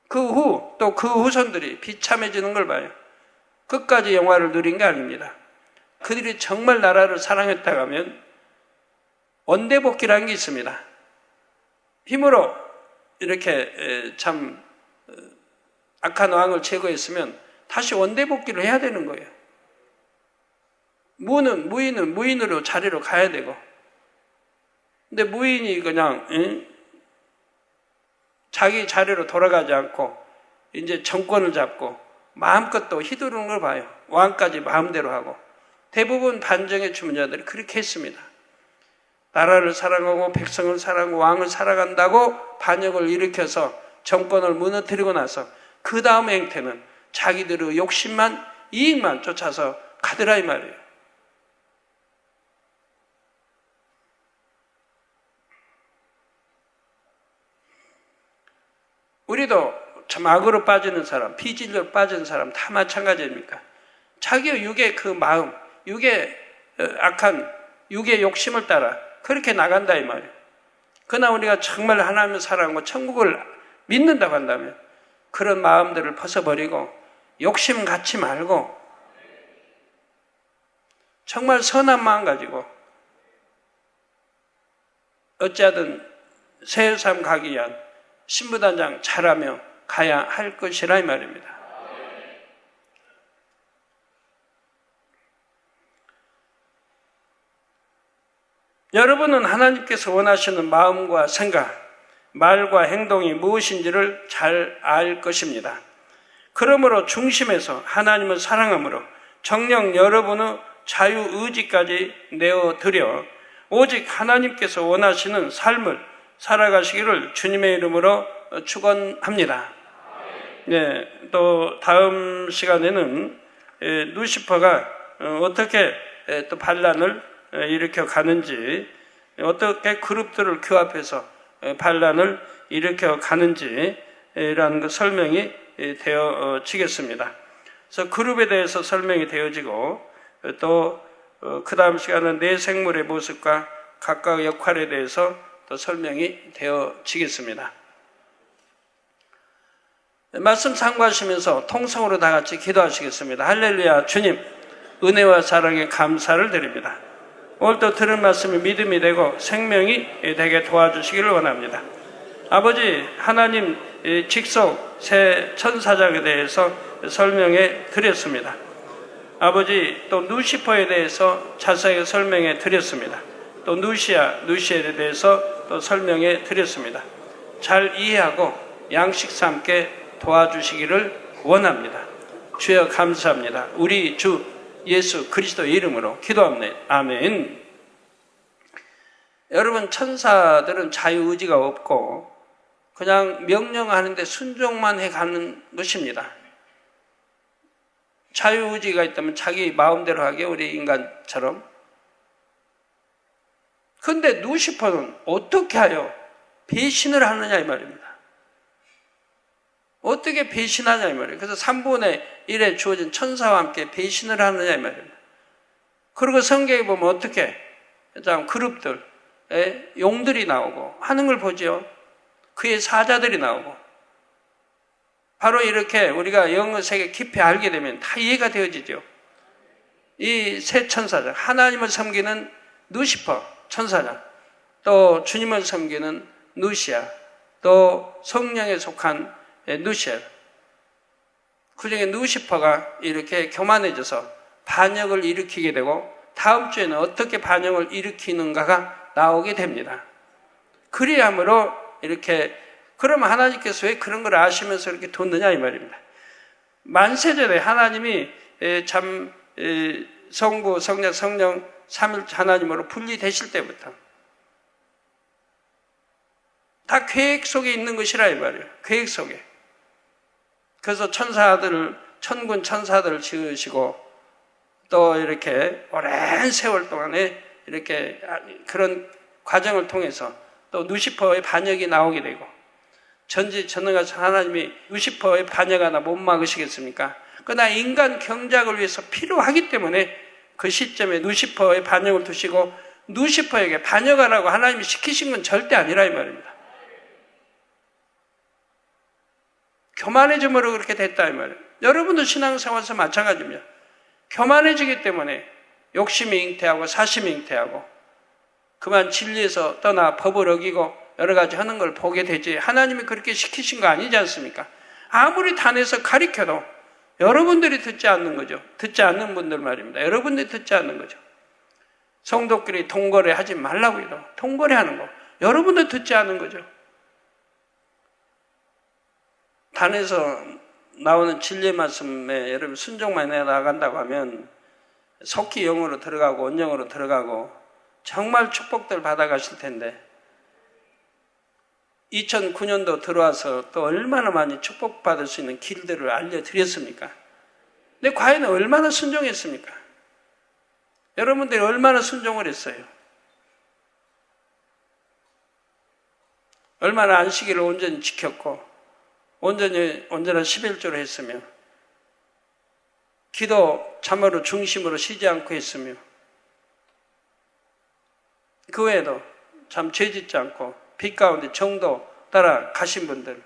그 후 또 그 후손들이 비참해지는 걸 봐요. 끝까지 영화를 누린 게 아닙니다. 그들이 정말 나라를 사랑했다고 하면 원대복귀라는 게 있습니다. 힘으로 이렇게 참 악한 왕을 제거했으면 다시 원대복귀를 해야 되는 거예요. 무인은 무인으로 자리로 가야 되고 근데 무인이 그냥 자기 자리로 돌아가지 않고 이제 정권을 잡고 마음껏 또 휘두르는 걸 봐요. 왕까지 마음대로 하고. 대부분 반정의 주문자들이 그렇게 했습니다. 나라를 사랑하고 백성을 사랑하고 왕을 사랑한다고 반역을 일으켜서 정권을 무너뜨리고 나서 그 다음 행태는 자기들의 욕심만, 이익만 쫓아서 가더라 이 말이에요. 우리도 참 악으로 빠지는 사람, 비진리로 빠지는 사람 다 마찬가지입니까? 자기의 육의 그 마음, 육의 악한 육의 욕심을 따라 그렇게 나간다 이 말이에요. 그러나 우리가 정말 하나님을 사랑하고 천국을 믿는다고 한다면 그런 마음들을 벗어버리고 욕심 갖지 말고 정말 선한 마음 가지고 어찌하든 새 삶 가기 위한 신부단장 잘하며 가야 할 것이라 이 말입니다. 여러분은 하나님께서 원하시는 마음과 생각, 말과 행동이 무엇인지를 잘 알 것입니다. 그러므로 중심에서 하나님을 사랑함으로 정녕 여러분의 자유의지까지 내어드려 오직 하나님께서 원하시는 삶을 살아가시기를 주님의 이름으로 축원합니다. 네, 또 다음 시간에는 루시퍼가 어떻게 또 반란을 일으켜 가는지, 어떻게 그룹들을 규합해서 반란을 일으켜 가는지라는 그 설명이 되어지겠습니다. 그래서 그룹에 대해서 설명이 되어지고 또 그 다음 시간은 내 생물의 모습과 각각의 역할에 대해서 또 설명이 되어지겠습니다. 말씀 참고하시면서 통성으로 다 같이 기도하시겠습니다. 할렐루야. 주님, 은혜와 사랑에 감사를 드립니다. 오늘 또 들은 말씀이 믿음이 되고 생명이 되게 도와주시기를 원합니다. 아버지, 하나님 직속 새 천사장에 대해서 설명해 드렸습니다. 아버지, 또 누시퍼에 대해서 자세하게 설명해 드렸습니다. 또 누시엘에 대해서 또 설명해 드렸습니다. 잘 이해하고 양식 삼게 도와주시기를 원합니다. 주여 감사합니다. 우리 주 예수 그리스도의 이름으로 기도합니다. 아멘. 여러분, 천사들은 자유의지가 없고 그냥 명령하는데 순종만 해가는 것입니다. 자유의지가 있다면 자기 마음대로 하게, 우리 인간처럼. 그런데 누시퍼는 어떻게 하여 배신을 하느냐 이 말입니다. 어떻게 배신하냐 이 말이에요. 그래서 3분의 1에 주어진 천사와 함께 배신을 하느냐 이 말입니다. 그리고 성경에 보면 어떻게 그룹들, 용들이 나오고 하는 걸 보죠. 그의 사자들이 나오고. 바로 이렇게 우리가 영어 세계 깊이 알게 되면 다 이해가 되어지죠. 이 세 천사장, 하나님을 섬기는 누시퍼 천사장, 또 주님을 섬기는 누시아, 또 성령에 속한 누시엘. 그 중에 누시퍼가 이렇게 교만해져서 반역을 일으키게 되고 다음 주에는 어떻게 반역을 일으키는가가 나오게 됩니다. 그리함으로 이렇게, 그러면 하나님께서 왜 그런 걸 아시면서 이렇게 뒀느냐 이 말입니다. 만세전에 하나님이 참 성부, 성자, 성령 삼일 하나님으로 분리되실 때부터 다 계획 속에 있는 것이라 이 말이에요. 계획 속에. 그래서 천군 천사들을 지으시고 또 이렇게 오랜 세월 동안에 이렇게 그런 과정을 통해서 또 누시퍼의 반역이 나오게 되고, 전지전능하신 하나님이 누시퍼의 반역 하나 못 막으시겠습니까? 그러나 인간 경작을 위해서 필요하기 때문에 그 시점에 누시퍼의 반역을 두시고 누시퍼에게 반역하라고 하나님이 시키신 건 절대 아니라 이 말입니다. 교만해짐으로 그렇게 됐다 이 말이에요. 여러분도 신앙생활에서 마찬가지입니다. 교만해지기 때문에 욕심이 잉태하고 사심이 잉태하고 그만 진리에서 떠나 법을 어기고 여러 가지 하는 걸 보게 되지, 하나님이 그렇게 시키신 거 아니지 않습니까? 아무리 단에서 가르쳐도 여러분들이 듣지 않는 거죠. 듣지 않는 분들 말입니다. 여러분들이 듣지 않는 거죠. 성도끼리 동거래 하지 말라고 해도 동거래 하는 거 여러분들 듣지 않는 거죠. 단에서 나오는 진리의 말씀에 여러분 순종만 해 나간다고 하면 속히 영으로 들어가고 온영으로 들어가고 정말 축복들 받아가실 텐데 2009년도 들어와서 또 얼마나 많이 축복받을 수 있는 길들을 알려드렸습니까? 근데 과연 얼마나 순종했습니까? 여러분들이 얼마나 순종을 했어요? 얼마나 안식일을 온전히 지켰고 온전한 11조를 했으며 기도 참으로 중심으로 쉬지 않고 했으며 그 외에도 참 죄짓지 않고 빛 가운데 정도 따라 가신 분들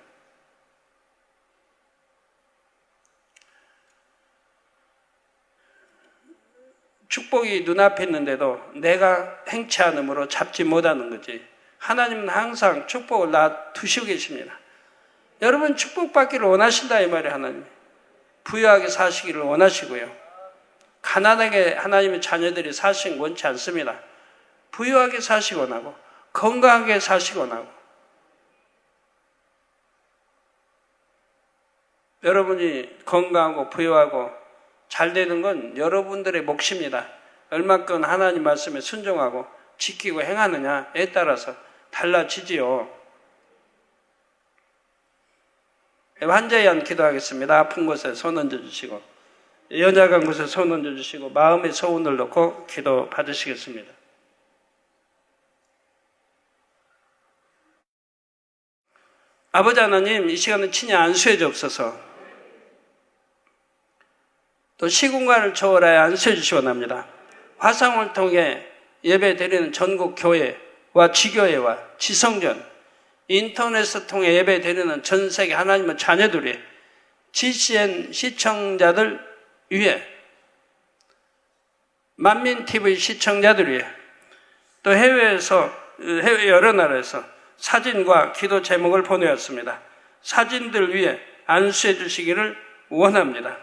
축복이 눈앞에 있는데도 내가 행치 않음으로 잡지 못하는 거지. 하나님은 항상 축복을 놔두시고 계십니다. 여러분 축복받기를 원하신다 이 말이에요. 하나님 부유하게 사시기를 원하시고요. 가난하게 하나님의 자녀들이 사시는 원치 않습니다. 부유하게 사시기 원하고 건강하게 사시기 원하고 여러분이 건강하고 부유하고 잘 되는 건 여러분들의 몫입니다. 얼마큼 하나님 말씀에 순종하고 지키고 행하느냐에 따라서 달라지지요. 환자에 의한 기도하겠습니다. 아픈 곳에 손 얹어주시고 연약한 곳에 손 얹어주시고 마음의 소원을 놓고 기도 받으시겠습니다. 아버지 하나님, 이 시간은 친히 안수해 주옵소서. 또 시공간을 초월하여 안수해 주시기 원합니다. 화상을 통해 예배 드리는 전국 교회와 지교회와 지성전, 인터넷을 통해 예배 드리는 전 세계 하나님의 자녀들이 GCN 시청자들 위해, 만민TV 시청자들 위해, 또 해외 여러 나라에서 사진과 기도 제목을 보내왔습니다. 사진들 위해 안수해 주시기를 원합니다.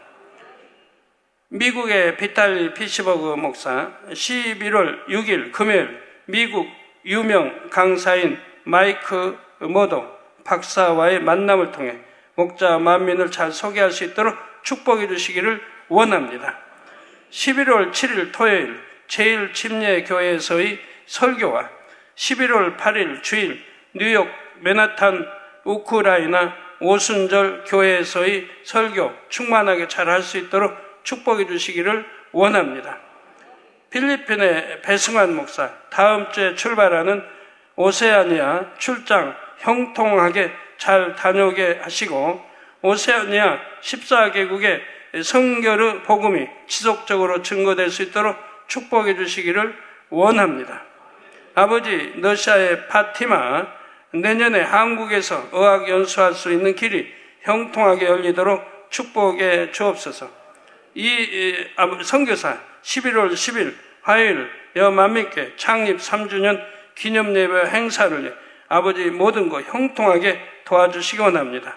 미국의 비탈리 피시버그 목사 11월 6일 금요일 미국 유명 강사인 마이크 모도 박사와의 만남을 통해 목자 만민을 잘 소개할 수 있도록 축복해 주시기를 원합니다. 11월 7일 토요일 제1침례교회에서의 설교와 11월 8일 주일 뉴욕 맨하탄 우크라이나 오순절 교회에서의 설교 충만하게 잘 할 수 있도록 축복해 주시기를 원합니다. 필리핀의 배승환 목사 다음 주에 출발하는 오세아니아 출장 형통하게 잘 다녀오게 하시고 오세아니아 14개국의 성결의 복음이 지속적으로 증거될 수 있도록 축복해 주시기를 원합니다. 아버지 러시아의 파티마 내년에 한국에서 의학 연수할 수 있는 길이 형통하게 열리도록 축복해 주옵소서. 이 선교사 11월 10일 화요일 여만민교회 창립 3주년 기념예배 행사를 위해 아버지 모든 것 형통하게 도와주시기 원합니다.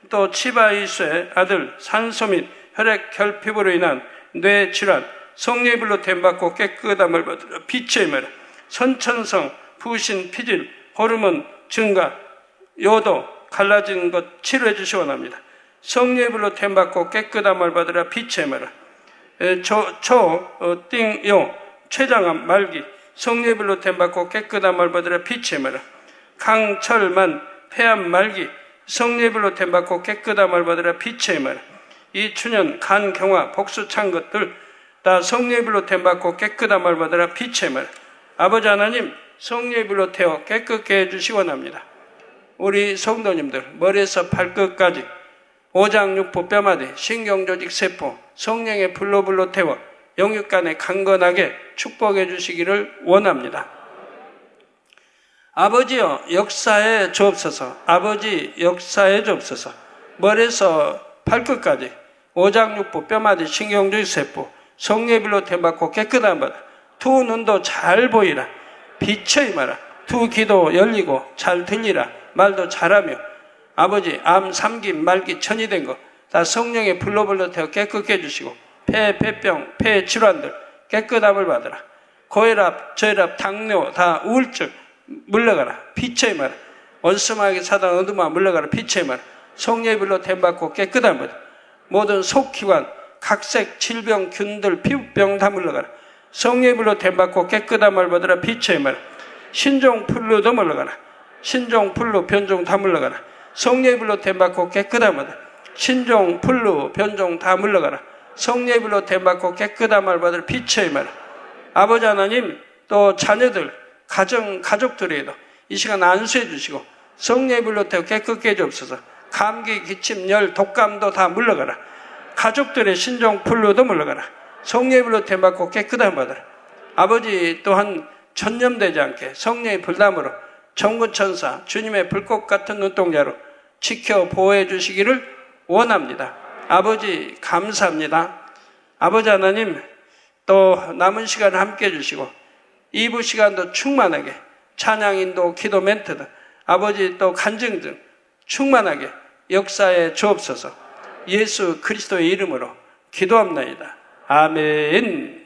또 치바이수의 아들 산소 및 혈액 결핍으로 인한 뇌질환 성령의 불로 댐받고 깨끗함을 받으라 빛의 말 선천성 부신 피질 호르몬 증가 요도 갈라진 것 치료해 주시기 원합니다. 성령의 불로 댐받고 깨끗함을 받으라 빛의 말 띵요 췌장암 말기 성령의 불로 댐받고 깨끗함을 받으라 빛의 말 강철만 폐암 말기 성령의 불로 댐받고 깨끗함을 받으라 빛의 말 이춘연 간경화 복수 찬 것들 다 성령의 불로 댐받고 깨끗함을 받으라 빛의 말 아버지 하나님 성령의 불로 태워 깨끗게 해주시기 원합니다. 우리 성도님들 머리에서 발끝까지 오장육부 뼈마디 신경조직 세포 성령의 불로 태워 영육간에 강건하게 축복해 주시기를 원합니다. 아버지여 역사해 주옵소서. 아버지 역사해 주옵소서. 머리에서 발끝까지 오장육부 뼈마디 신경조직 세포 성령의 불로 댐받고 깨끗한 바다 두 눈도 잘 보이라 빛의 마라 두 귀도 열리고 잘 들리라 말도 잘하며 아버지 암, 삼김, 말기, 천이 된 것 다 성령의 불로 태워 깨끗게 해주시고 폐병, 폐 질환들 깨끗함을 받으라 고혈압, 저혈압, 당뇨 다 우울증 물러가라 빛의 말 원수마귀 사단 어둠아 물러가라 빛의 말 성령의 불로 댐받고 깨끗함 받으라. 모든 속기관, 각색, 질병, 균들, 피부병 다 물러가라. 성령의 불로 댐받고 깨끗함을 받으라. 빛의 말, 신종 풀루도 물러가라. 신종 풀루 변종 다 물러가라. 성령의 불로 댐받고 깨끗함 받으라. 신종 풀루 변종 다 물러가라. 성령의 불로 댐받고 깨끗함을 받으라. 빛의 말, 아버지 하나님, 또 자녀들, 가족들에도 이 시간 안수해 주시고 성령의 불로 태워 깨끗게 해주옵소서. 감기, 기침, 열, 독감도 다 물러가라. 가족들의 신종 풀루도 물러가라. 성령의 불로 댐받고 깨끗함 받아라. 아버지 또한 전염되지 않게 성령의 불담으로 정구천사 주님의 불꽃 같은 눈동자로 지켜 보호해 주시기를 원합니다. 아버지 감사합니다. 아버지 하나님, 또 남은 시간을 함께 해주시고 2부 시간도 충만하게 찬양인도 기도 멘트도 아버지 또 간증 등 충만하게 역사에 주옵소서. 예수 그리스도의 이름으로 기도합나이다. 아멘.